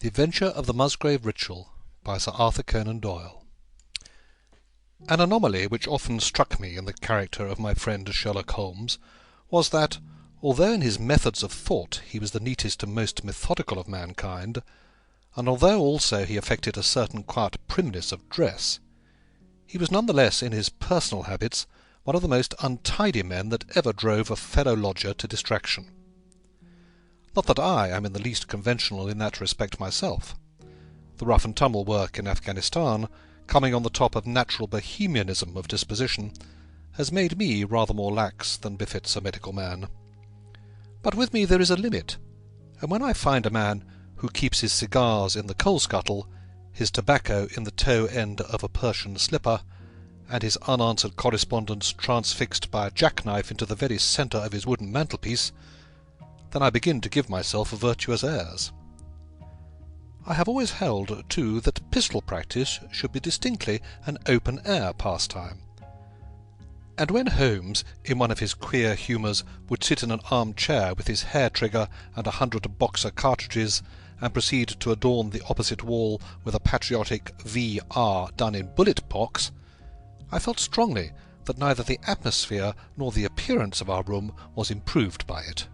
The Adventure of the Musgrave Ritual by Sir Arthur Conan Doyle. An anomaly which often struck me in the character of my friend Sherlock Holmes was that, although in his methods of thought he was the neatest and most methodical of mankind, and although also he affected a certain quiet primness of dress, he was none the less in his personal habits one of the most untidy men that ever drove a fellow lodger to distraction. Not that I am in the least conventional in that respect myself. The rough-and-tumble work in Afghanistan, coming on the top of natural bohemianism of disposition, has made me rather more lax than befits a medical man. But with me there is a limit, and when I find a man who keeps his cigars in the coal-scuttle, his tobacco in the toe-end of a Persian slipper, and his unanswered correspondence transfixed by a jackknife into the very centre of his wooden mantelpiece, then I begin to give myself virtuous airs. I have always held, too, that pistol practice should be distinctly an open-air pastime. And when Holmes, in one of his queer humours, would sit in an arm-chair with his hair-trigger and 100 Boxer cartridges, and proceed to adorn the opposite wall with a patriotic V.R. done in bullet-pox, I felt strongly that neither the atmosphere nor the appearance of our room was improved by it.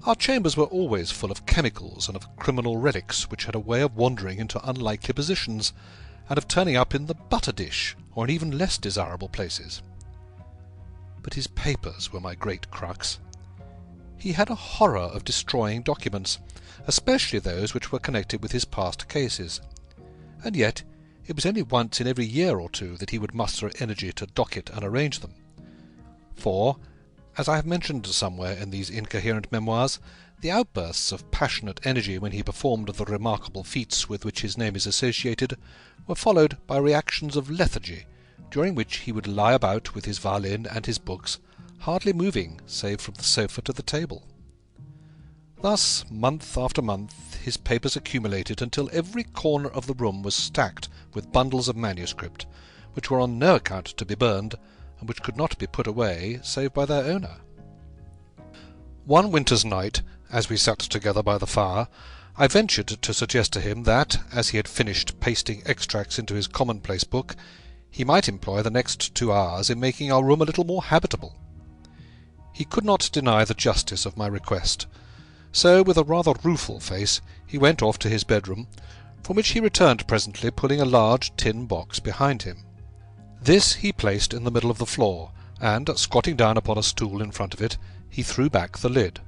Our chambers were always full of chemicals and of criminal relics which had a way of wandering into unlikely positions, and of turning up in the butter-dish or in even less desirable places. But his papers were my great crux. He had a horror of destroying documents, especially those which were connected with his past cases, and yet it was only once in every year or two that he would muster energy to docket and arrange them. For, as I have mentioned somewhere in these incoherent memoirs, the outbursts of passionate energy when he performed the remarkable feats with which his name is associated were followed by reactions of lethargy, during which he would lie about with his violin and his books, hardly moving save from the sofa to the table. Thus, month after month, his papers accumulated until every corner of the room was stacked with bundles of manuscript, which were on no account to be burned, and which could not be put away save by their owner. One winter's night, as we sat together by the fire, I ventured to suggest to him that, as he had finished pasting extracts into his commonplace book, he might employ the next 2 hours in making our room a little more habitable. He could not deny the justice of my request, so with a rather rueful face he went off to his bedroom, from which he returned presently pulling a large tin box behind him. This he placed in the middle of the floor, and, squatting down upon a stool in front of it, he threw back the lid.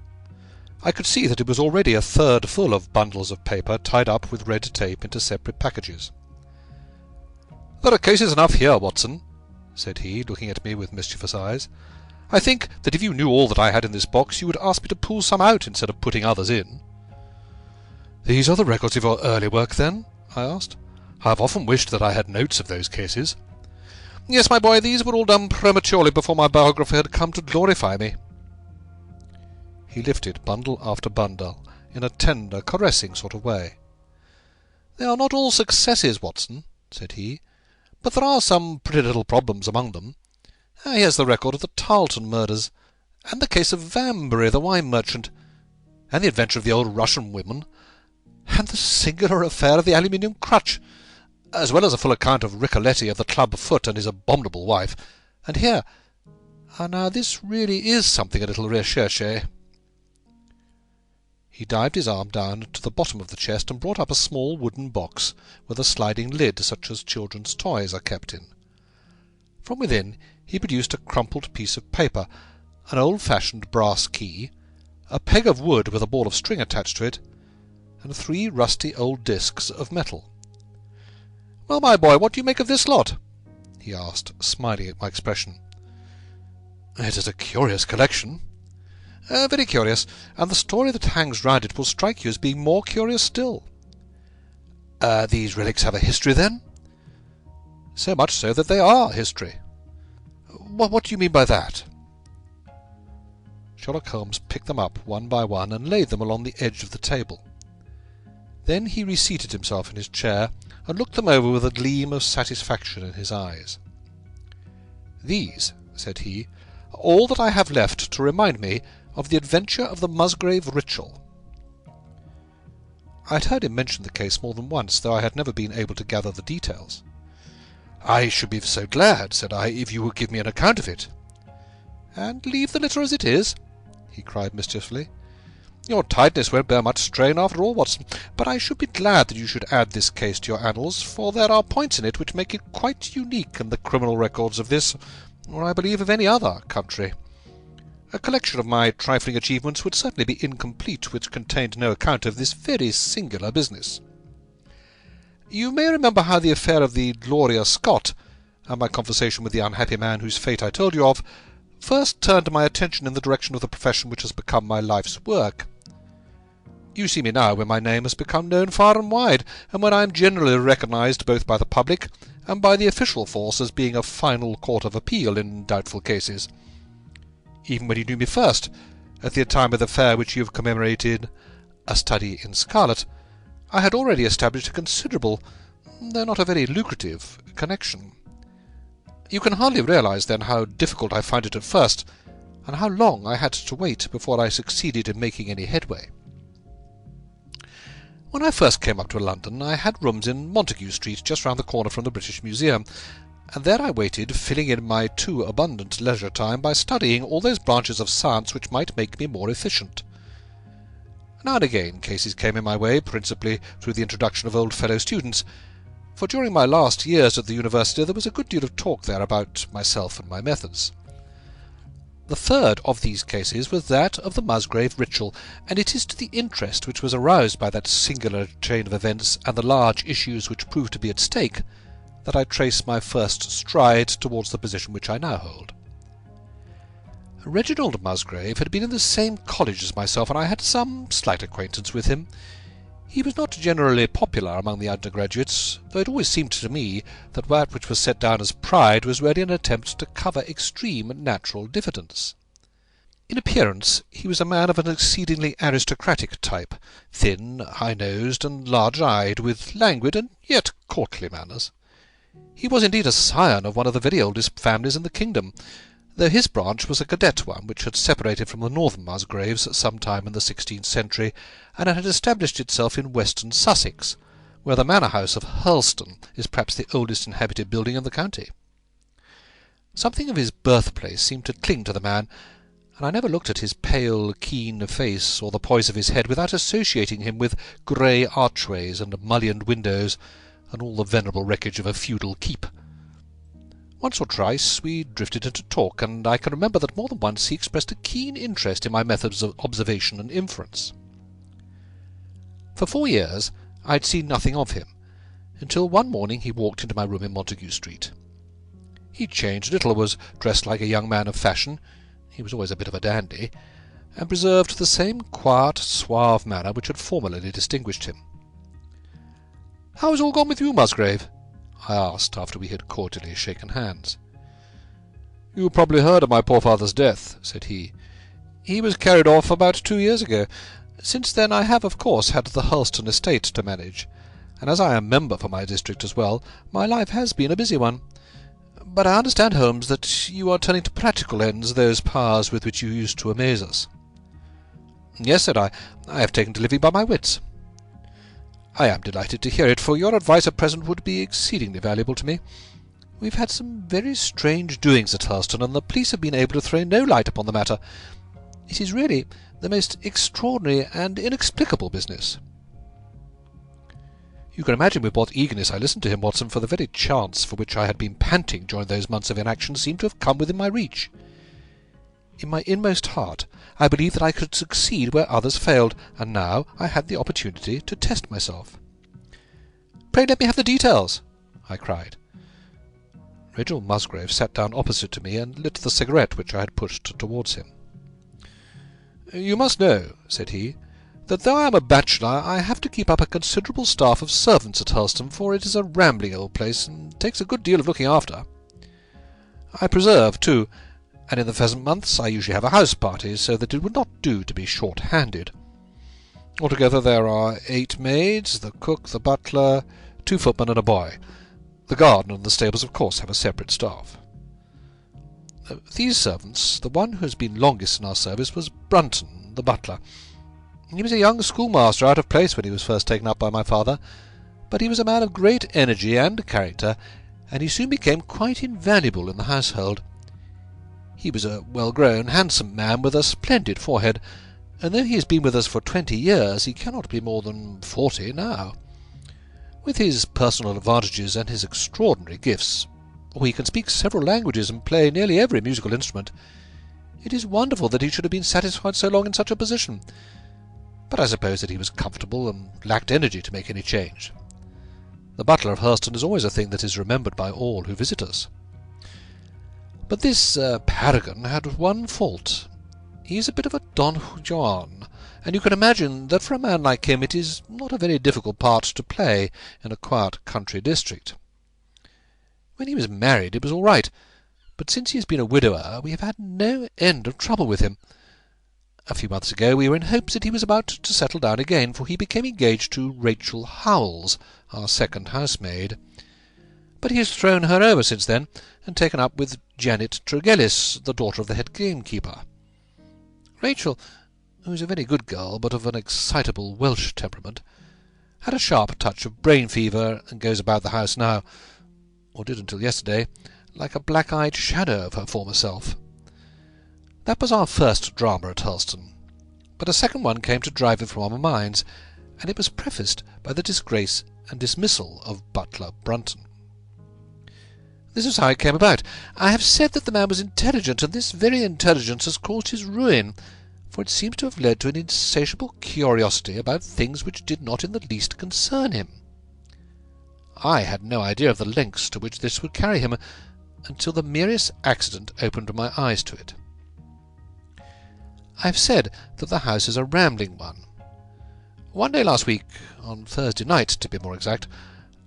I could see that it was already a third full of bundles of paper tied up with red tape into separate packages. "There are cases enough here, Watson," said he, looking at me with mischievous eyes. "I think that if you knew all that I had in this box, you would ask me to pull some out instead of putting others in." "These are the records of your early work, then?" I asked. "I have often wished that I had notes of those cases." "Yes, my boy, these were all done prematurely before my biographer had come to glorify me." He lifted bundle after bundle in a tender, caressing sort of way. "They are not all successes, Watson," said he, "but there are some pretty little problems among them. Here's the record of the Tarleton murders, and the case of Vanbury, the wine merchant, and the adventure of the old Russian woman, and the singular affair of the aluminium crutch, as well as a full account of Ricoletti of the club foot and his abominable wife. And here, now this really is something a little recherché." He dived his arm down to the bottom of the chest and brought up a small wooden box with a sliding lid such as children's toys are kept in. From within he produced a crumpled piece of paper, an old-fashioned brass key, a peg of wood with a ball of string attached to it, and 3 rusty old discs of metal. "Well, my boy, what do you make of this lot?" he asked, smiling at my expression. "It is a curious collection." "Very curious, and the story that hangs round it will strike you as being more curious still." "These relics have a history, then?" "So much so that they are history." "What do you mean by that?" Sherlock Holmes picked them up one by one and laid them along the edge of the table. Then he reseated himself in his chair and looked them over with a gleam of satisfaction in his eyes. "These," said he, "are all that I have left to remind me of the adventure of the Musgrave Ritual." I had heard him mention the case more than once, though I had never been able to gather the details. "I should be so glad," said I, "if you would give me an account of it." "And leave the letter as it is?" he cried mischievously. "Your tidiness won't bear much strain after all, Watson, but I should be glad that you should add this case to your annals, for there are points in it which make it quite unique in the criminal records of this, or I believe of any other, country. A collection of my trifling achievements would certainly be incomplete which contained no account of this very singular business. You may remember how the affair of the Gloria Scott, and my conversation with the unhappy man whose fate I told you of, first turned my attention in the direction of the profession which has become my life's work. You see me now when my name has become known far and wide, and when I am generally recognised both by the public and by the official force as being a final court of appeal in doubtful cases. Even when you knew me first, at the time of the fair which you have commemorated, A Study in Scarlet, I had already established a considerable, though not a very lucrative, connection. You can hardly realise, then, how difficult I found it at first, and how long I had to wait before I succeeded in making any headway. When I first came up to London, I had rooms in Montague Street, just round the corner from the British Museum, and there I waited, filling in my too abundant leisure time by studying all those branches of science which might make me more efficient. Now and again cases came in my way, principally through the introduction of old fellow students, for during my last years at the university there was a good deal of talk there about myself and my methods. The third of these cases was that of the Musgrave ritual, and it is to the interest which was aroused by that singular chain of events and the large issues which proved to be at stake that I trace my first stride towards the position which I now hold. Reginald Musgrave had been in the same college as myself, and I had some slight acquaintance with him. He was not generally popular among the undergraduates, though it always seemed to me that that which was set down as pride was really an attempt to cover extreme natural diffidence. In appearance he was a man of an exceedingly aristocratic type, thin, high-nosed, and large-eyed, with languid and yet courtly manners. He was indeed a scion of one of the very oldest families in the kingdom, though his branch was a cadet one which had separated from the northern Musgraves some time in the 16th century, and had established itself in western Sussex, where the manor house of Hurlston is perhaps the oldest inhabited building in the county. Something of his birthplace seemed to cling to the man, and I never looked at his pale, keen face or the poise of his head without associating him with grey archways and mullioned windows, and all the venerable wreckage of a feudal keep. Once or twice we drifted into talk, and I can remember that more than once he expressed a keen interest in my methods of observation and inference. For 4 years I had seen nothing of him, until one morning he walked into my room in Montague Street. He changed little, was dressed like a young man of fashion — he was always a bit of a dandy — and preserved the same quiet, suave manner which had formerly distinguished him. "How has all gone with you, Musgrave?" I asked, after we had cordially shaken hands. "You probably heard of my poor father's death," said he. "He was carried off about 2 years ago. Since then I have, of course, had the Hurlston estate to manage, and as I am member for my district as well, my life has been a busy one. But I understand, Holmes, that you are turning to practical ends those powers with which you used to amaze us." "Yes," said I have taken to living by my wits." "I am delighted to hear it, for your advice at present would be exceedingly valuable to me. We've had some very strange doings at Hurlston, and the police have been able to throw no light upon the matter. It is really the most extraordinary and inexplicable business." You can imagine with what eagerness I listened to him, Watson, for the very chance for which I had been panting during those months of inaction seemed to have come within my reach. In my inmost heart I believed that I could succeed where others failed, and now I had the opportunity to test myself. "Pray let me have the details," I cried. Reginald Musgrave sat down opposite to me and lit the cigarette which I had pushed towards him. "You must know," said he, "that though I am a bachelor, I have to keep up a considerable staff of servants at Hurlston, for it is a rambling old place, and takes a good deal of looking after. I preserve, too, and in the pheasant months I usually have a house party, so that it would not do to be short-handed. Altogether there are 8 maids, the cook, the butler, 2 footmen, and a boy. The garden and the stables, of course, have a separate staff. These servants, the one who has been longest in our service was Brunton, the butler. He was a young schoolmaster out of place when he was first taken up by my father, but he was a man of great energy and character, and he soon became quite invaluable in the household. He was a well-grown, handsome man with a splendid forehead, and though he has been with us for 20 years, he cannot be more than 40 now. With his personal advantages and his extraordinary gifts, he can speak several languages and play nearly every musical instrument. It is wonderful that he should have been satisfied so long in such a position, but I suppose that he was comfortable and lacked energy to make any change. The butler of Hurlston is always a thing that is remembered by all who visit us. But this paragon had one fault. He is a bit of a Don Juan, and you can imagine that for a man like him it is not a very difficult part to play in a quiet country district. When he was married it was all right, but since he has been a widower we have had no end of trouble with him. A few months ago we were in hopes that he was about to settle down again, for he became engaged to Rachel ôhoʊlmz, our second housemaid. But he has thrown her over since then, and taken up with Janet Tregellis, the daughter of the head gamekeeper. Rachel, who is a very good girl, but of an excitable Welsh temperament, had a sharp touch of brain fever, and goes about the house now, or did until yesterday, like a black-eyed shadow of her former self. That was our first drama at Hurlston, but a second one came to drive it from our minds, and it was prefaced by the disgrace and dismissal of butler Brunton. This is how it came about. I have said that the man was intelligent, and this very intelligence has caused his ruin, for it seems to have led to an insatiable curiosity about things which did not in the least concern him. I had no idea of the lengths to which this would carry him, until the merest accident opened my eyes to it. I have said that the house is a rambling one. One day last week, on Thursday night to be more exact,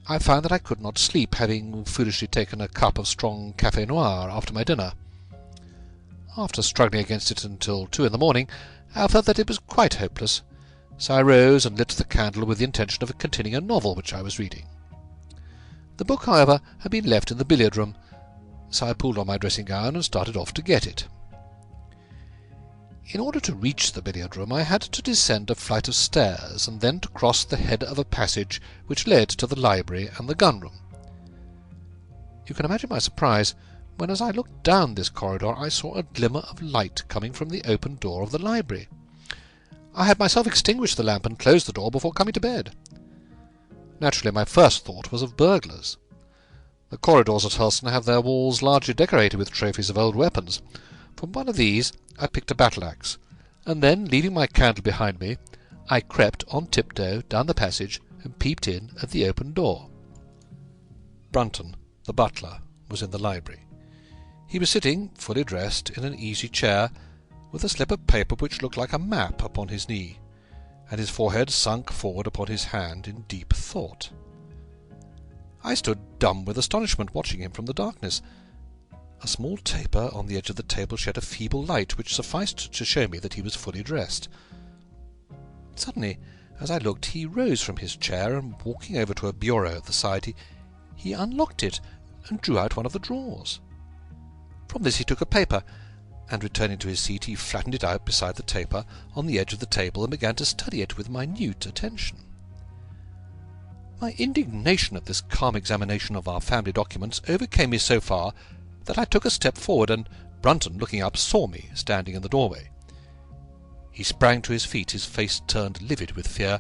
I found that I could not sleep, having foolishly taken a cup of strong café noir after my dinner. After struggling against it until 2 in the morning, I felt that it was quite hopeless, so I rose and lit the candle with the intention of continuing a novel which I was reading. The book, however, had been left in the billiard-room, so I pulled on my dressing-gown and started off to get it. In order to reach the billiard-room I had to descend a flight of stairs, and then to cross the head of a passage which led to the library and the gun-room. You can imagine my surprise when, as I looked down this corridor, I saw a glimmer of light coming from the open door of the library. I had myself extinguished the lamp and closed the door before coming to bed. Naturally, my first thought was of burglars. The corridors at Hurlston have their walls largely decorated with trophies of old weapons. From one of these I picked a battle-axe, and then, leaving my candle behind me, I crept on tiptoe down the passage and peeped in at the open door. Brunton, the butler, was in the library. He was sitting, fully dressed, in an easy chair, with a slip of paper which looked like a map upon his knee, and his forehead sunk forward upon his hand in deep thought. I stood dumb with astonishment, watching him from the darkness. A small taper on the edge of the table shed a feeble light, which sufficed to show me that he was fully dressed. Suddenly, as I looked, he rose from his chair, and walking over to a bureau at the side, he unlocked it and drew out one of the drawers. From this he took a paper, and returning to his seat he flattened it out beside the taper on the edge of the table and began to study it with minute attention. My indignation at this calm examination of our family documents overcame me so far that I took a step forward, and Brunton, looking up, saw me standing in the doorway. He sprang to his feet, his face turned livid with fear,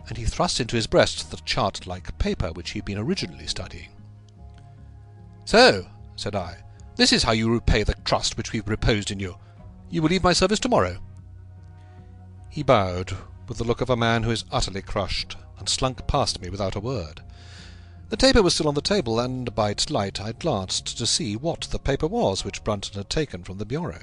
and he thrust into his breast the chart-like paper which he had been originally studying. "So," said I, "this is how you repay the trust which we reposed in you. You will leave my service tomorrow." He bowed, with the look of a man who is utterly crushed, and slunk past me without a word. The taper was still on the table, and by its light I glanced to see what the paper was which Brunton had taken from the bureau.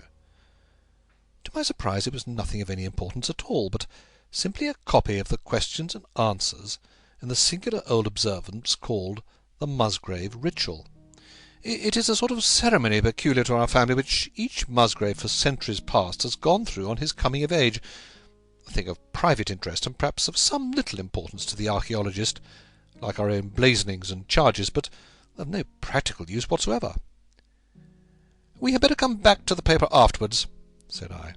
To my surprise it was nothing of any importance at all, but simply a copy of the questions and answers in the singular old observance called the Musgrave Ritual. It is a sort of ceremony peculiar to our family, which each Musgrave for centuries past has gone through on his coming of age, a thing of private interest and perhaps of some little importance to the archaeologist, like our own blazonings and charges, but of no practical use whatsoever. "We had better come back to the paper afterwards," said I.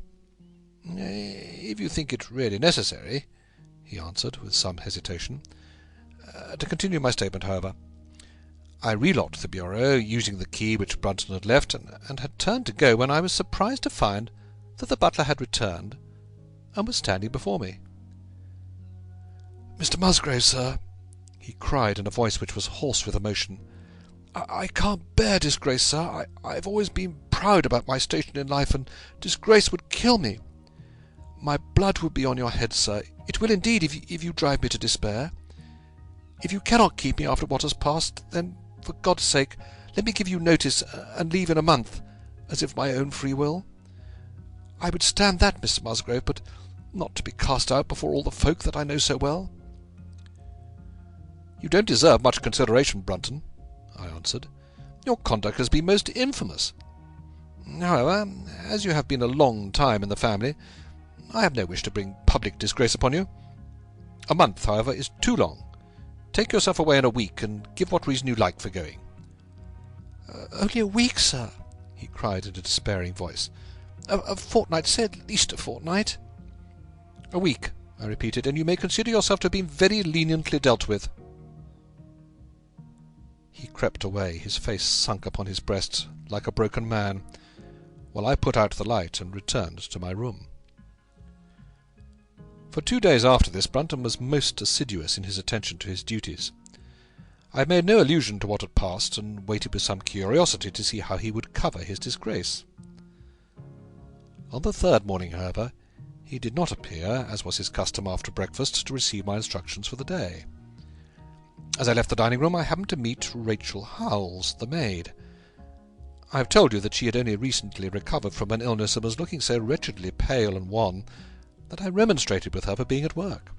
"If you think it really necessary," he answered, with some hesitation. To continue my statement, however, I relocked the bureau, using the key which Brunton had left, and had turned to go when I was surprised to find that the butler had returned and was standing before me. "Mr. Musgrave, sir," he cried in a voice which was hoarse with emotion, I can't bear disgrace, sir. I've always been proud about my station in life, and disgrace would kill me. My blood would be on your head, sir. It will indeed, if you drive me to despair. If you cannot keep me after what has passed, then, for God's sake, let me give you notice, and leave in a month, as if my own free will. I would stand that, Mr. Musgrave, but not to be cast out before all the folk that I know so well." "You don't deserve much consideration, Brunton," I answered. "Your conduct has been most infamous. However, as you have been a long time in the family, I have no wish to bring public disgrace upon you. A month, however, is too long. Take yourself away in a week, and give what reason you like for going." "Only a week, sir," he cried in a despairing voice. A fortnight, say at least a fortnight." "A week," I repeated, "and you may consider yourself to have been very leniently dealt with." He crept away, his face sunk upon his breast like a broken man, while I put out the light and returned to my room. For 2 days after this, Brunton was most assiduous in his attention to his duties. I made no allusion to what had passed, and waited with some curiosity to see how he would cover his disgrace. On the third morning, however, he did not appear, as was his custom after breakfast, to receive my instructions for the day. As I left the dining-room, I happened to meet Rachel Howells, the maid. I have told you that she had only recently recovered from an illness and was looking so wretchedly pale and wan that I remonstrated with her for being at work.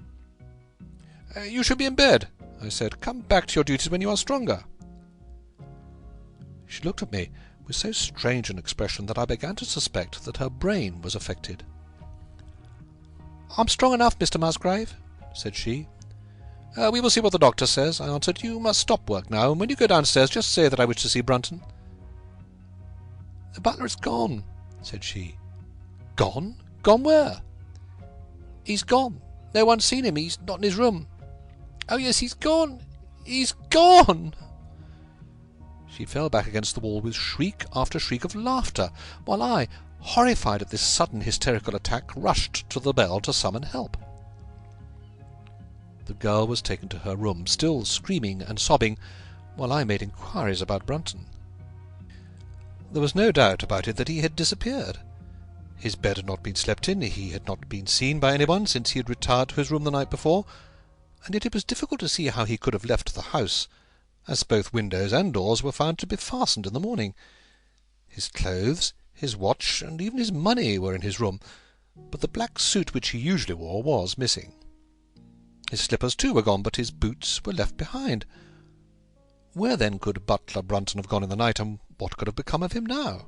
"You should be in bed," I said. "Come back to your duties when you are stronger." She looked at me with so strange an expression that I began to suspect that her brain was affected. "I'm strong enough, Mr. Musgrave," said she. "We will see what the doctor says," I answered. "You must stop work now, and when you go downstairs just say that I wish to see Brunton." "The butler is gone," said she. "Gone? Gone where?" "He's gone. No one's seen him. He's not in his room." "Oh, yes, he's gone. He's gone." She fell back against the wall with shriek after shriek of laughter, while I, horrified at this sudden hysterical attack, rushed to the bell to summon help. The girl was taken to her room, still screaming and sobbing, while I made inquiries about Brunton. There was no doubt about it that he had disappeared. His bed had not been slept in, he had not been seen by anyone since he had retired to his room the night before, and yet it was difficult to see how he could have left the house, as both windows and doors were found to be fastened in the morning. His clothes, his watch, and even his money were in his room, but the black suit which he usually wore was missing. His slippers, too, were gone, but his boots were left behind. Where, then, could butler Brunton have gone in the night, and what could have become of him now?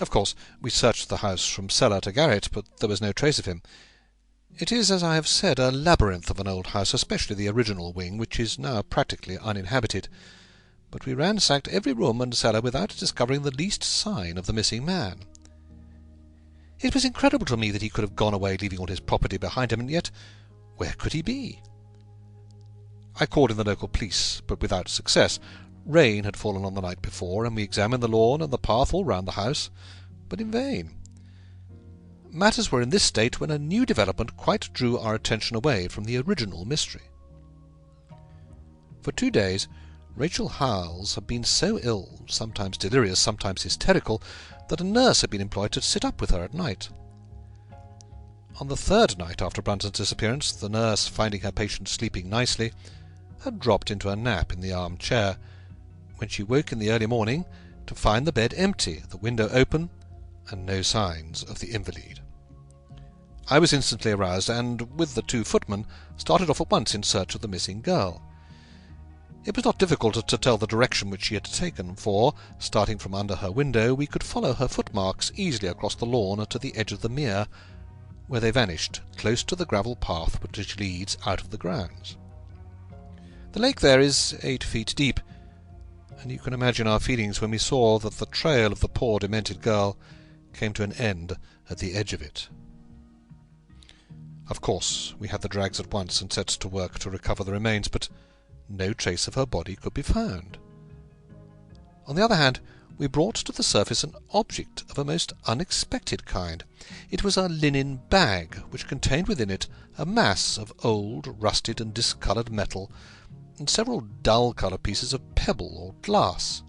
Of course, we searched the house from cellar to garret, but there was no trace of him. It is, as I have said, a labyrinth of an old house, especially the original wing, which is now practically uninhabited. But we ransacked every room and cellar without discovering the least sign of the missing man. It was incredible to me that he could have gone away leaving all his property behind him, and yet where could he be? I called in the local police, but without success. Rain had fallen on the night before, and we examined the lawn and the path all round the house, but in vain. Matters were in this state when a new development quite drew our attention away from the original mystery. For 2 days Rachel Howells had been so ill, sometimes delirious, sometimes hysterical, that a nurse had been employed to sit up with her at night. On the third night after Brunton's disappearance, the nurse, finding her patient sleeping nicely, had dropped into a nap in the arm-chair, when she woke in the early morning to find the bed empty, the window open, and no signs of the invalid. I was instantly aroused, and, with the 2 footmen, started off at once in search of the missing girl. It was not difficult to tell the direction which she had taken, for, starting from under her window, we could follow her footmarks easily across the lawn to the edge of the mere, where they vanished, close to the gravel path which leads out of the grounds. The lake there is 8 feet deep, and you can imagine our feelings when we saw that the trail of the poor demented girl came to an end at the edge of it. Of course, we had the drags at once and set to work to recover the remains, but no trace of her body could be found. On the other hand, we brought to the surface an object of a most unexpected kind. It was a linen bag, which contained within it a mass of old, rusted and discoloured metal, and several dull-coloured pieces of pebble or glass.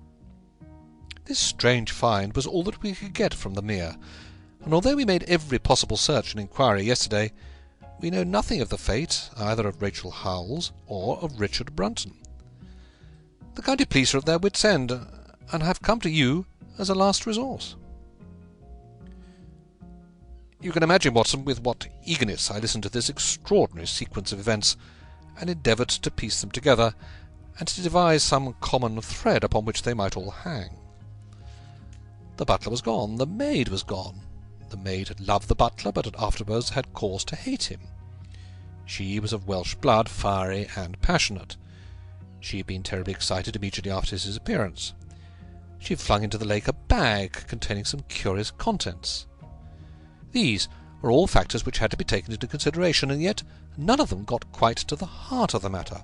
This strange find was all that we could get from the Mere, and although we made every possible search and inquiry yesterday, we know nothing of the fate either of Rachel Howells or of Richard Brunton. The county police are at their wits' end, and have come to you as a last resource. You can imagine, Watson, with what eagerness I listened to this extraordinary sequence of events, and endeavoured to piece them together, and to devise some common thread upon which they might all hang. The butler was gone. The maid was gone. The maid had loved the butler, but had afterwards had cause to hate him. She was of Welsh blood, fiery and passionate. She had been terribly excited immediately after his appearance. She had flung into the lake a bag containing some curious contents. These were all factors which had to be taken into consideration, and yet none of them got quite to the heart of the matter.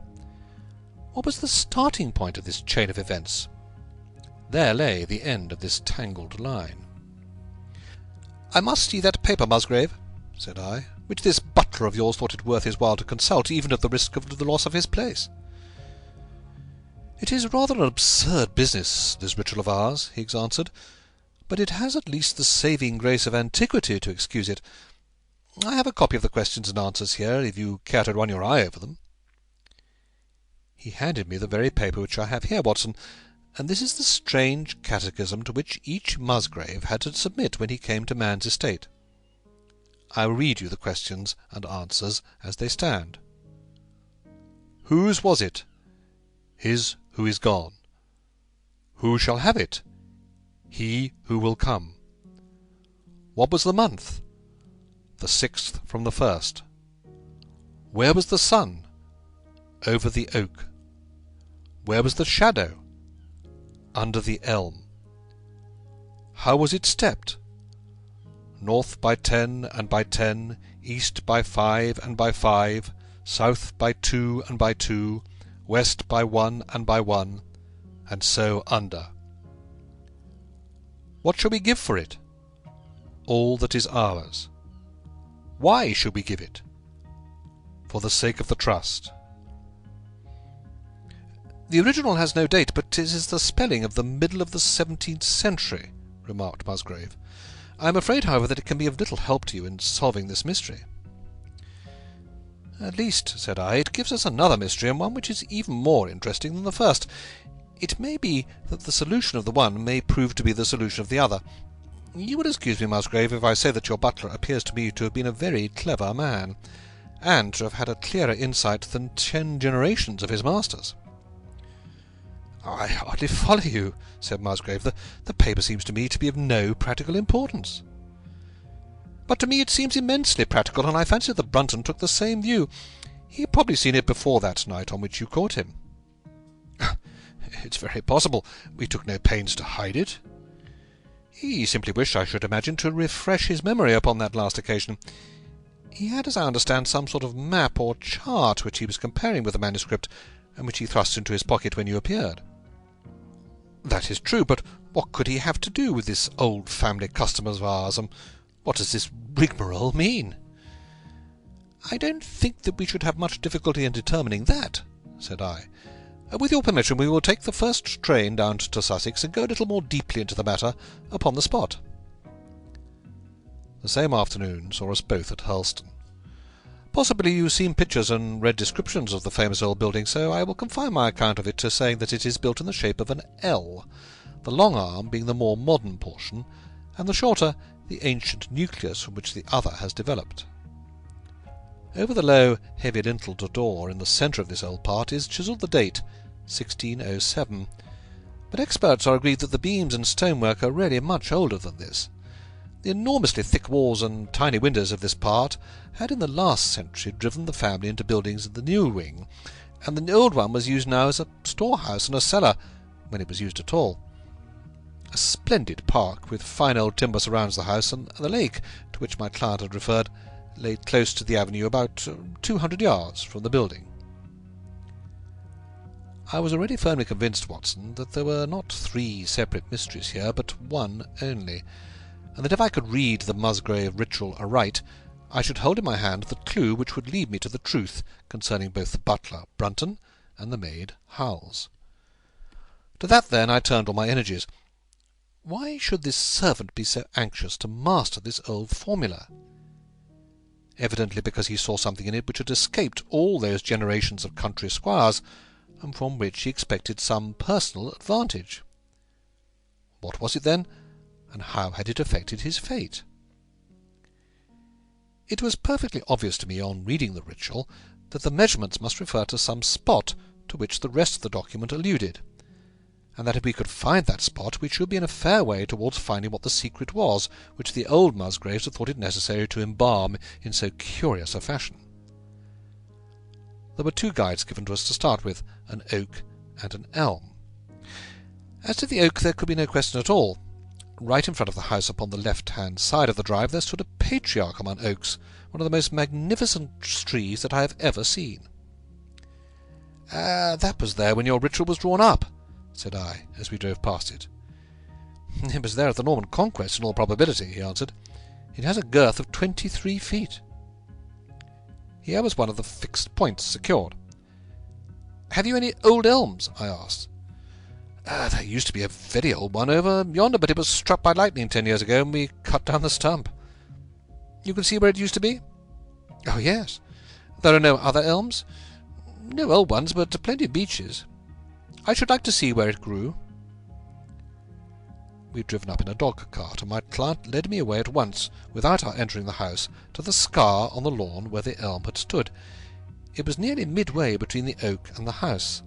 What was the starting point of this chain of events? There lay the end of this tangled line. "I must see that paper, Musgrave," said I, "which this butler of yours thought it worth his while to consult, even at the risk of the loss of his place." "It is rather an absurd business, this ritual of ours," Higgs answered, "but it has at least the saving grace of antiquity to excuse it. I have a copy of the questions and answers here, if you care to run your eye over them." He handed me the very paper which I have here, Watson, and this is the strange catechism to which each Musgrave had to submit when he came to man's estate. I will read you the questions and answers as they stand. Whose was it? His who is gone. Who shall have it? He who will come. What was the month? The 6th from the 1st. Where was the sun? Over the oak. Where was the shadow? Under the elm. How was it stepped? North by 10 and by 10, east by 5 and by 5, south by 2 and by 2, west by 1 and by 1, and so under. What shall we give for it? All that is ours. Why should we give it? For the sake of the trust. The original has no date, but it is the spelling of the middle of the 17th century, remarked Musgrave. I am afraid, however, that it can be of little help to you in solving this mystery. At least, said I, it gives us another mystery, and one which is even more interesting than the first. It may be that the solution of the one may prove to be the solution of the other. You will excuse me, Musgrave, if I say that your butler appears to me to have been a very clever man, and to have had a clearer insight than 10 generations of his masters. I hardly follow you, said Musgrave. The paper seems to me to be of no practical importance. But to me it seems immensely practical, and I fancy that Brunton took the same view. He had probably seen it before that night on which you caught him. It's very possible. We took no pains to hide it. He simply wished, I should imagine, to refresh his memory upon that last occasion. He had, as I understand, some sort of map or chart which he was comparing with the manuscript, and which he thrust into his pocket when you appeared. That is true, but what could he have to do with this old family custom of ours, and what does this rigmarole mean? I don't think that we should have much difficulty in determining that, said I. With your permission, we will take the first train down to Sussex and go a little more deeply into the matter upon the spot. The same afternoon saw us both at Hurlston. Possibly you have seen pictures and read descriptions of the famous old building, so I will confine my account of it to saying that it is built in the shape of an L, the long arm being the more modern portion, and the shorter the ancient nucleus from which the other has developed. Over the low, heavy linteled door in the centre of this old part is chiselled the date, 1607, but experts are agreed that the beams and stonework are really much older than this. The enormously thick walls and tiny windows of this part had in the last century driven the family into buildings in the new wing, and the old one was used now as a storehouse and a cellar, when it was used at all. A splendid park with fine old timber surrounds the house, and the lake, to which my client had referred, lay close to the avenue about 200 yards from the building. I was already firmly convinced, Watson, that there were not 3 separate mysteries here, but one only, and that if I could read the Musgrave ritual aright, I should hold in my hand the clue which would lead me to the truth concerning both the butler, Brunton, and the maid, Ffowls. To that, then, I turned all my energies. Why should this servant be so anxious to master this old formula? Evidently because he saw something in it which had escaped all those generations of country squires, and from which he expected some personal advantage. What was it, then, and how had it affected his fate? It was perfectly obvious to me, on reading the ritual, that the measurements must refer to some spot to which the rest of the document alluded, and that if we could find that spot we should be in a fair way towards finding what the secret was which the old Musgraves had thought it necessary to embalm in so curious a fashion. There were 2 guides given to us to start with, an oak and an elm. As to the oak, there could be no question at all. Right in front of the house, upon the left-hand side of the drive, there stood a patriarch among oaks, one of the most magnificent trees that I have ever seen. That was there when your ritual was drawn up," said I, as we drove past it. "It was there at the Norman Conquest, in all probability," he answered. "It has a girth of 23 feet. Here was one of the fixed points secured. "Have you any old elms?" I asked. "There used to be a very old one over yonder, but it was struck by lightning 10 years ago, and we cut down the stump." "You can see where it used to be?" "Oh, yes. There are no other elms?" "No old ones, but plenty of beeches. I should like to see where it grew." We had driven up in a dog-cart, and my client led me away at once, without our entering the house, to the scar on the lawn where the elm had stood. It was nearly midway between the oak and the house.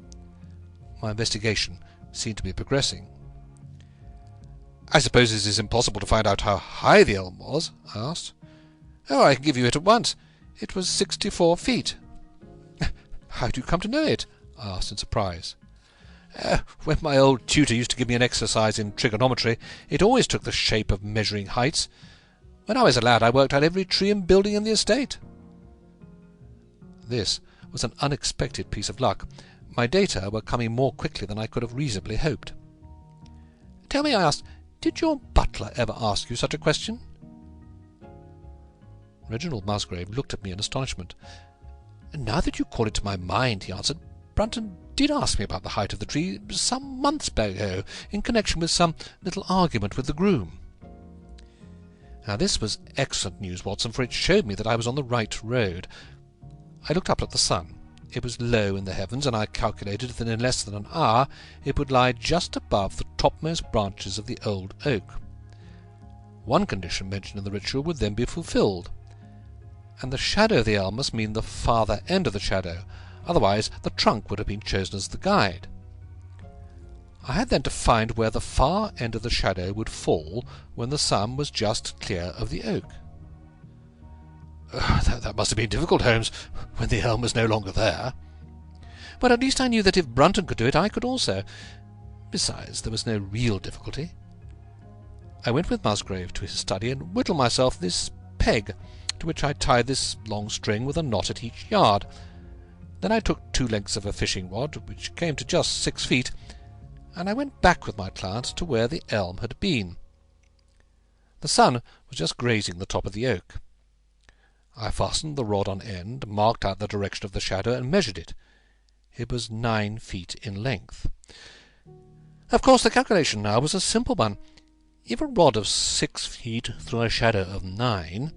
My investigation seemed to be progressing. "I suppose it is impossible to find out how high the elm was?" I asked. "Oh, I can give you it at once. It was 64 feet. "How do you come to know it?" I asked in surprise. "When my old tutor used to give me an exercise in trigonometry, it always took the shape of measuring heights. When I was a lad I worked out every tree and building in the estate." This was an unexpected piece of luck. My data were coming more quickly than I could have reasonably hoped. "Tell me," I asked, "did your butler ever ask you such a question?" Reginald Musgrave looked at me in astonishment. "Now that you call it to my mind," he answered, "Brunton did ask me about the height of the tree some months ago, in connection with some little argument with the groom." Now this was excellent news, Watson, for it showed me that I was on the right road. I looked up at the sun. It was low in the heavens, and I calculated that in less than an hour it would lie just above the topmost branches of the old oak. One condition mentioned in the ritual would then be fulfilled, and the shadow of the elm must mean the farther end of the shadow, otherwise the trunk would have been chosen as the guide. I had then to find where the far end of the shadow would fall when the sun was just clear of the oak. That must have been difficult, Holmes, when the elm was no longer there. But at least I knew that if Brunton could do it, I could also. Besides, there was no real difficulty. I went with Musgrave to his study and whittled myself this peg, to which I tied this long string with a knot at each yard. Then I took 2 lengths of a fishing rod, which came to just 6 feet, and I went back with my client to where the elm had been. The sun was just grazing the top of the oak. I fastened the rod on end, marked out the direction of the shadow, and measured it. It was 9 feet in length. Of course, the calculation now was a simple one. If a rod of 6 feet threw a shadow of 9,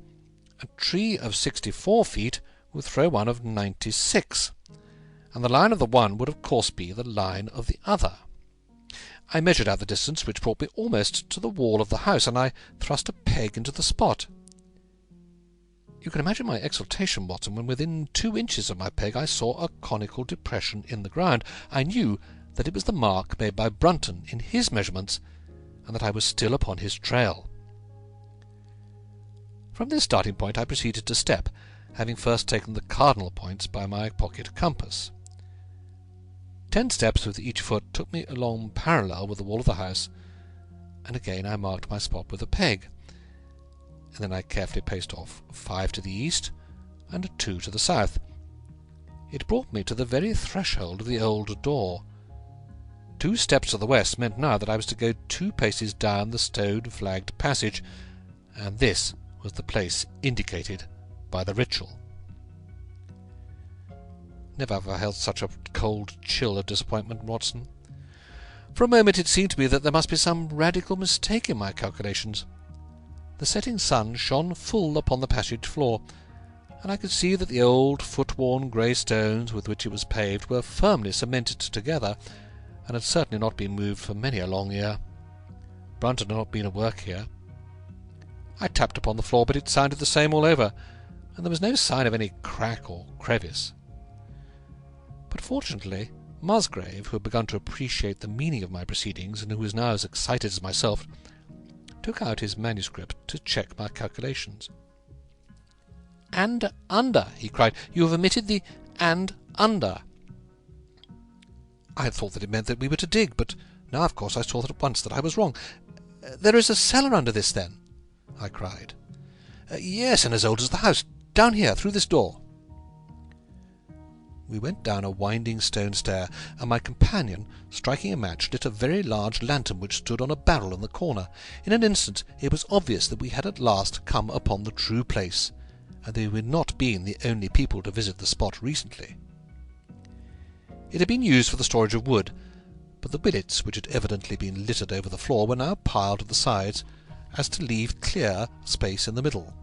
a tree of 64 feet would throw one of 96, and the line of the one would of course be the line of the other. I measured out the distance, which brought me almost to the wall of the house, and I thrust a peg into the spot. You can imagine my exultation, Watson, when within 2 inches of my peg I saw a conical depression in the ground. I knew that it was the mark made by Brunton in his measurements, and that I was still upon his trail. From this starting point I proceeded to step, having first taken the cardinal points by my pocket compass. 10 steps with each foot took me along parallel with the wall of the house, and again I marked my spot with a peg, and then I carefully paced off 5 to the east and 2 to the south. It brought me to the very threshold of the old door. 2 steps to the west meant now that I was to go 2 paces down the stone-flagged passage, and this was the place indicated by the ritual. Never have I felt such a cold chill of disappointment, Watson. For a moment it seemed to me that there must be some radical mistake in my calculations. The setting sun shone full upon the passage floor, and I could see that the old foot-worn grey stones with which it was paved were firmly cemented together, and had certainly not been moved for many a long year. Brunton had not been at work here. I tapped upon the floor, but it sounded the same all over, and there was no sign of any crack or crevice. But fortunately, Musgrave, who had begun to appreciate the meaning of my proceedings, and who was now as excited as myself, took out his manuscript to check my calculations. "And under," he cried. "You have omitted the 'and under.'" I had thought that it meant that we were to dig, but now, of course, I saw at once that I was wrong. "There is a cellar under this, then?" I cried. "Yes, and as old as the house. Down here, through this door." We went down a winding stone stair, and my companion, striking a match, lit a very large lantern which stood on a barrel in the corner. In an instant it was obvious that we had at last come upon the true place, and that we had not been the only people to visit the spot recently. It had been used for the storage of wood, but the billets, which had evidently been littered over the floor, were now piled at the sides as to leave clear space in the middle.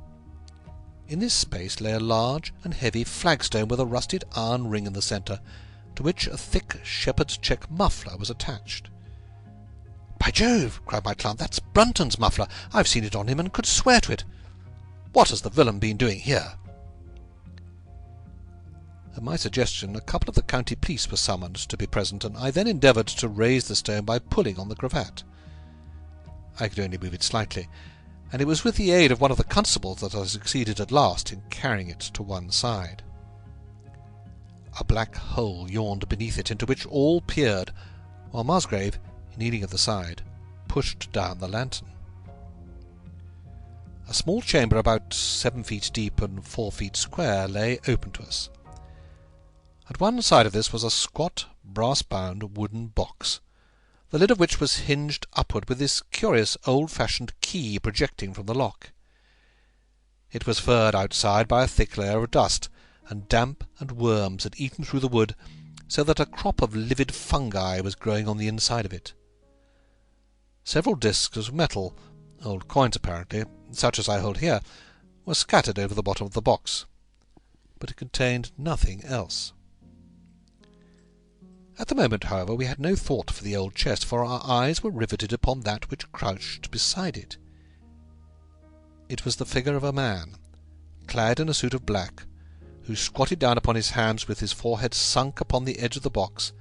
In this space lay a large and heavy flagstone with a rusted iron ring in the centre, to which a thick shepherd's check muffler was attached. "By Jove!" cried my client, "that's Brunton's muffler. I've seen it on him and could swear to it. What has the villain been doing here?" At my suggestion, a couple of the county police were summoned to be present, and I then endeavoured to raise the stone by pulling on the cravat. I could only move it slightly, and it was with the aid of one of the constables that I succeeded at last in carrying it to one side. A black hole yawned beneath it, into which all peered, while Musgrave, kneeling at the side, pushed down the lantern. A small chamber about 7 feet deep and 4 feet square lay open to us. At one side of this was a squat, brass-bound wooden box, the lid of which was hinged upward with this curious old-fashioned key projecting from the lock. It was furred outside by a thick layer of dust, and damp and worms had eaten through the wood, so that a crop of livid fungi was growing on the inside of it. Several discs of metal, old coins apparently, such as I hold here, were scattered over the bottom of the box, but it contained nothing else. At the moment, however, we had no thought for the old chest, for our eyes were riveted upon that which crouched beside it. It was the figure of a man, clad in a suit of black, who squatted down upon his hams with his forehead sunk upon the edge of the box,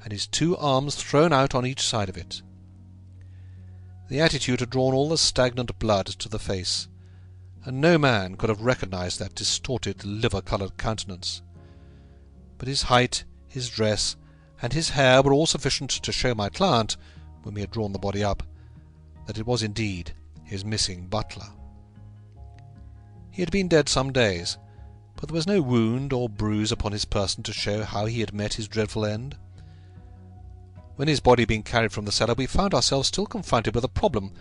and his 2 arms thrown out on each side of it. The attitude had drawn all the stagnant blood to the face, and no man could have recognized that distorted, liver-coloured countenance. But his height, his dress, and his hair were all sufficient to show my client, when we had drawn the body up, that it was indeed his missing butler. He had been dead some days, but there was no wound or bruise upon his person to show how he had met his dreadful end. When his body had been carried from the cellar, we found ourselves still confronted with a problem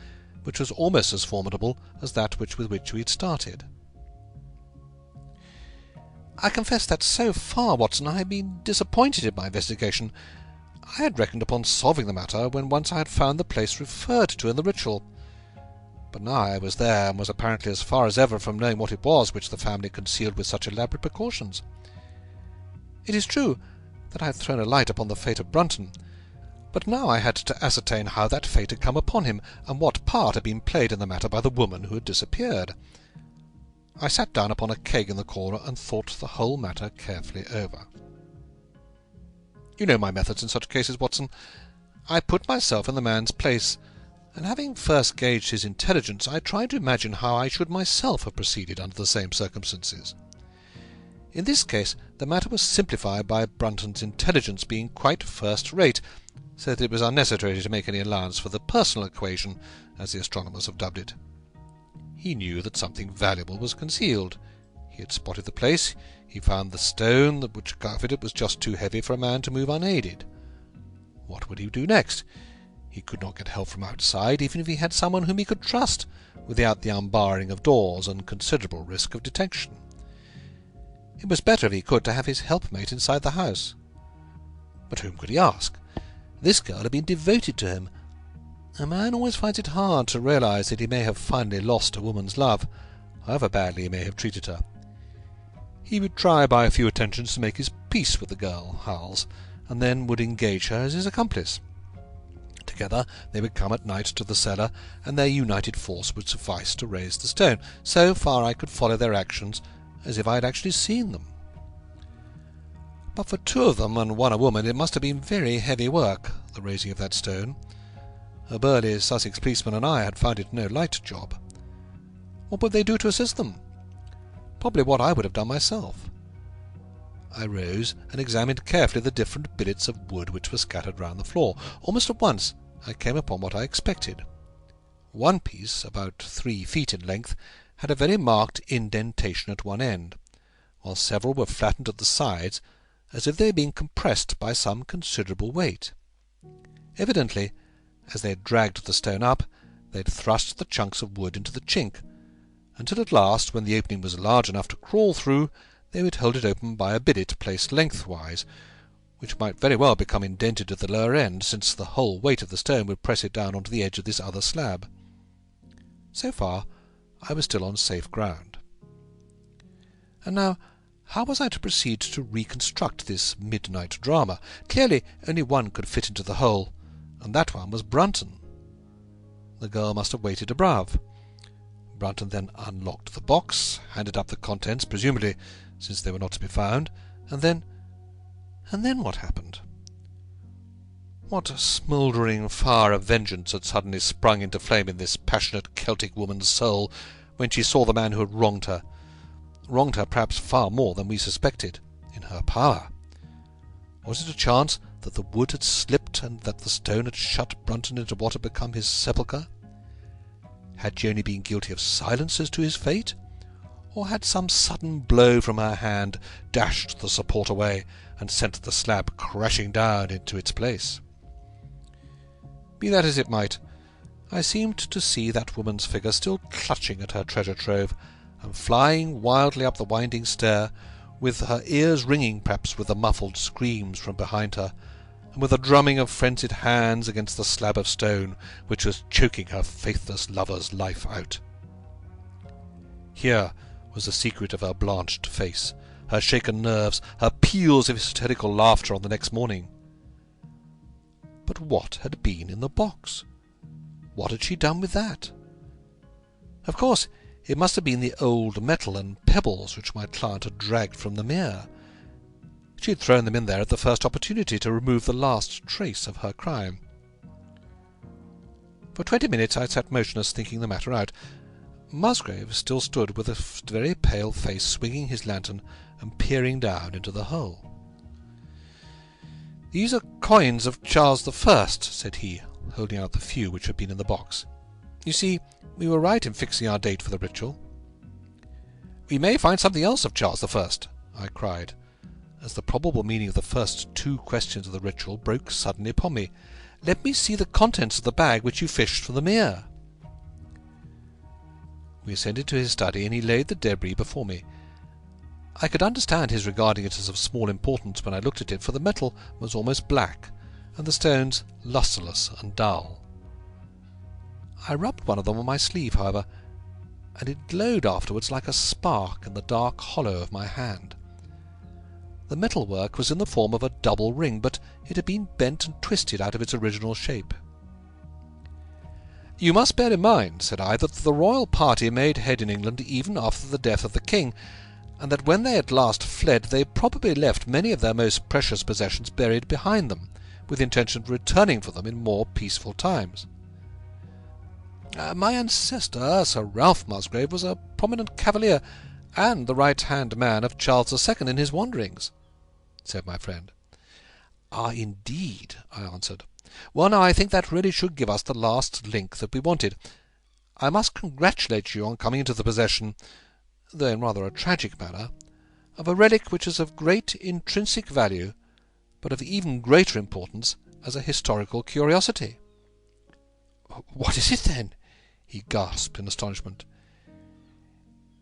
which was almost as formidable as that with which we had started. I confess that so far, Watson, I had been disappointed in my investigation. I had reckoned upon solving the matter when once I had found the place referred to in the ritual. But now I was there, and was apparently as far as ever from knowing what it was which the family concealed with such elaborate precautions. It is true that I had thrown a light upon the fate of Brunton, but now I had to ascertain how that fate had come upon him, and what part had been played in the matter by the woman who had disappeared. I sat down upon a keg in the corner and thought the whole matter carefully over. You know my methods in such cases, Watson. I put myself in the man's place, and having first gauged his intelligence, I tried to imagine how I should myself have proceeded under the same circumstances. In this case the matter was simplified by Brunton's intelligence being quite first-rate, so that it was unnecessary to make any allowance for the personal equation, as the astronomers have dubbed it. He knew that something valuable was concealed. He had spotted the place. He found the stone which covered it was just too heavy for a man to move unaided. What would he do next? He could not get help from outside, even if he had someone whom he could trust, without the unbarring of doors and considerable risk of detection. It was better, if he could, to have his helpmate inside the house. But whom could he ask? This girl had been devoted to him. A man always finds it hard to realize that he may have finally lost a woman's love, however badly he may have treated her. He would try by a few attentions to make his peace with the girl, Howells, and then would engage her as his accomplice. Together they would come at night to the cellar, and their united force would suffice to raise the stone. So far I could follow their actions as if I had actually seen them. But for two of them, and one a woman, it must have been very heavy work, the raising of that stone. A burly Sussex policeman and I had found it no light job. What would they do to assist them? Probably what I would have done myself. I rose and examined carefully the different billets of wood which were scattered round the floor. Almost at once I came upon what I expected. One piece, about 3 feet in length, had a very marked indentation at one end, while several were flattened at the sides, as if they had been compressed by some considerable weight. Evidently, as they had dragged the stone up, they had thrust the chunks of wood into the chink, until at last, when the opening was large enough to crawl through, they would hold it open by a billet placed lengthwise, which might very well become indented at the lower end, since the whole weight of the stone would press it down onto the edge of this other slab. So far I was still on safe ground. And now, how was I to proceed to reconstruct this midnight drama? Clearly only one could fit into the hole, and that one was Brunton. The girl must have waited above. Brunton then unlocked the box, handed up the contents, presumably since they were not to be found, and then what happened? What smouldering fire of vengeance had suddenly sprung into flame in this passionate Celtic woman's soul when she saw the man who had wronged her perhaps far more than we suspected, in her power? Was it a chance that the wood had slipped and that the stone had shut Brunton into what had become his sepulchre? Had she only been guilty of silence as to his fate, or had some sudden blow from her hand dashed the support away and sent the slab crashing down into its place? Be that as it might, I seemed to see that woman's figure still clutching at her treasure trove, and flying wildly up the winding stair, with her ears ringing perhaps with the muffled screams from behind her, and with the drumming of frenzied hands against the slab of stone which was choking her faithless lover's life out. Here was the secret of her blanched face, her shaken nerves, her peals of hysterical laughter on the next morning. But what had been in the box? What had she done with that? Of course, it must have been the old metal and pebbles which my client had dragged from the mere. She had thrown them in there at the first opportunity to remove the last trace of her crime. For 20 minutes I sat motionless, thinking the matter out. Musgrave still stood with a very pale face, swinging his lantern and peering down into the hole. "These are coins of Charles I," said he, holding out the few which had been in the box. "You see, we were right in fixing our date for the ritual." "We may find something else of Charles I," I cried, as the probable meaning of the first 2 questions of the ritual broke suddenly upon me. "Let me see the contents of the bag which you fished from the mere." We ascended to his study, and he laid the debris before me. I could understand his regarding it as of small importance when I looked at it, for the metal was almost black, and the stones lustreless and dull. I rubbed one of them on my sleeve, however, and it glowed afterwards like a spark in the dark hollow of my hand. The metalwork was in the form of a double ring, but it had been bent and twisted out of its original shape. "You must bear in mind," said I, "that the royal party made head in England even after the death of the king, and that when they at last fled they probably left many of their most precious possessions buried behind them, with the intention of returning for them in more peaceful times. My ancestor, Sir Ralph Musgrave, was a prominent cavalier, and the right-hand man of Charles II in his wanderings," said my friend. "Ah, indeed," I answered. Well, now, I think that really should give us the last link that we wanted. I must congratulate you on coming into the possession, though in rather a tragic manner, of a relic which is of great intrinsic value, but of even greater importance as a historical curiosity." "What is it, then?" he gasped in astonishment.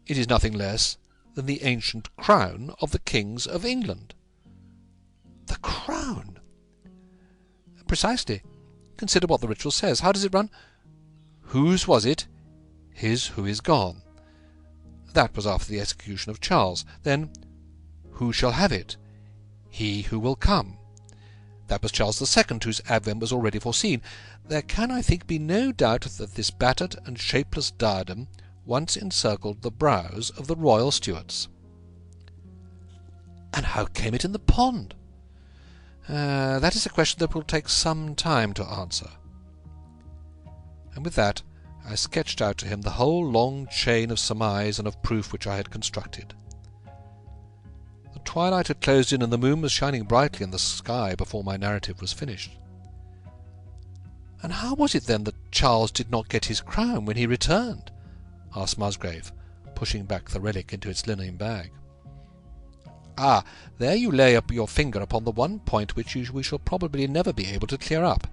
"It is nothing less than the ancient crown of the kings of England." "The crown?" "Precisely. Consider what the ritual says. How does it run? 'Whose was it? His who is gone.' That was after the execution of Charles. Then, 'Who shall have it? He who will come.' That was Charles II, whose advent was already foreseen. There can, I think, be no doubt that this battered and shapeless diadem once encircled the brows of the royal Stuarts." "And how came it in the pond?" "That is a question that will take some time to answer." And with that I sketched out to him the whole long chain of surmise and of proof which I had constructed. The twilight had closed in, and the moon was shining brightly in the sky before my narrative was finished. "And how was it, then, that Charles did not get his crown when he returned?" asked Musgrave, pushing back the relic into its linen bag. "Ah, there you lay up your finger upon the one point which we shall probably never be able to clear up.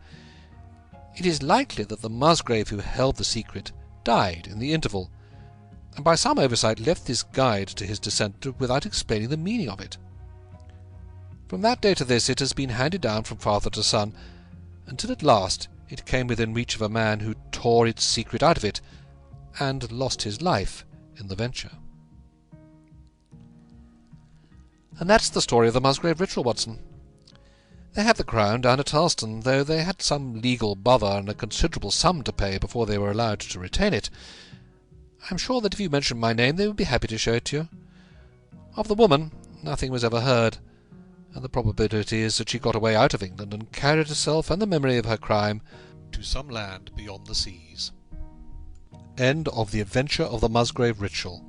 It is likely that the Musgrave who held the secret died in the interval, and by some oversight left this guide to his descendant without explaining the meaning of it. From that day to this it has been handed down from father to son, until at last it came within reach of a man who tore its secret out of it, and lost his life in the venture. And that's the story of the Musgrave ritual, Watson. They had the crown down at Hurlston, though they had some legal bother and a considerable sum to pay before they were allowed to retain it. I'm sure that if you mentioned my name they would be happy to show it to you. Of the woman nothing was ever heard, and the probability is that she got away out of England and carried herself and the memory of her crime to some land beyond the seas. End of The Adventure of the Musgrave Ritual,